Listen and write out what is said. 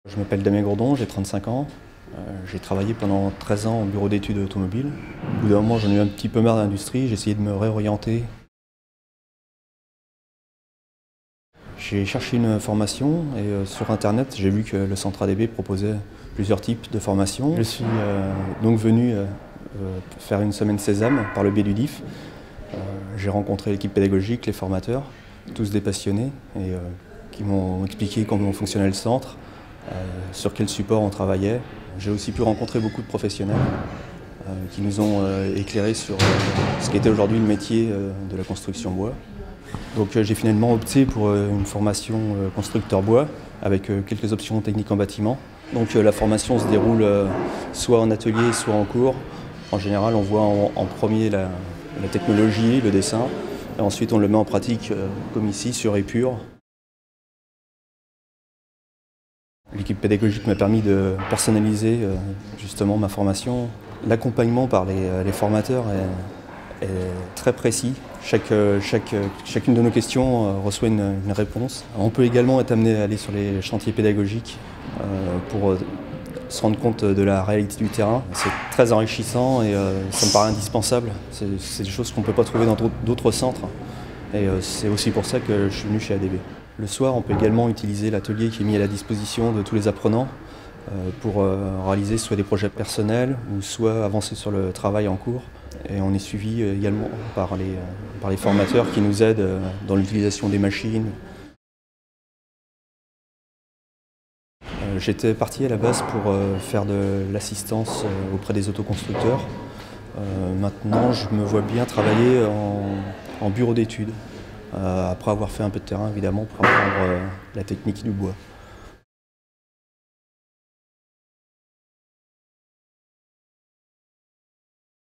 Je m'appelle Damien Gourdon, j'ai 35 ans. J'ai travaillé pendant 13 ans au bureau d'études automobiles. Au bout d'un moment, j'en ai eu un petit peu marre de l'industrie, j'ai essayé de me réorienter. J'ai cherché une formation et sur internet, j'ai vu que le Centre ADB proposait plusieurs types de formations. Je suis donc venu faire une semaine Sésame par le biais du DIF. J'ai rencontré l'équipe pédagogique, les formateurs, tous des passionnés et qui m'ont expliqué comment fonctionnait le centre, sur quel support on travaillait. J'ai aussi pu rencontrer beaucoup de professionnels qui nous ont éclairés sur ce qu'était aujourd'hui le métier de la construction bois. Donc j'ai finalement opté pour une formation constructeur bois avec quelques options techniques en bâtiment. Donc la formation se déroule soit en atelier, soit en cours. En général, on voit en premier la technologie, le dessin, et ensuite on le met en pratique comme ici sur épure. L'équipe pédagogique m'a permis de personnaliser justement ma formation. L'accompagnement par les formateurs est très précis. Chacune de nos questions reçoit une réponse. On peut également être amené à aller sur les chantiers pédagogiques pour se rendre compte de la réalité du terrain. C'est très enrichissant et ça me paraît indispensable. C'est des choses qu'on ne peut pas trouver dans d'autres centres. Et c'est aussi pour ça que je suis venu chez ADB. Le soir, on peut également utiliser l'atelier qui est mis à la disposition de tous les apprenants pour réaliser soit des projets personnels ou soit avancer sur le travail en cours. Et on est suivi également par les formateurs qui nous aident dans l'utilisation des machines. J'étais parti à la base pour faire de l'assistance auprès des autoconstructeurs. Maintenant, je me vois bien travailler en bureau d'études, après avoir fait un peu de terrain évidemment pour apprendre la technique du bois.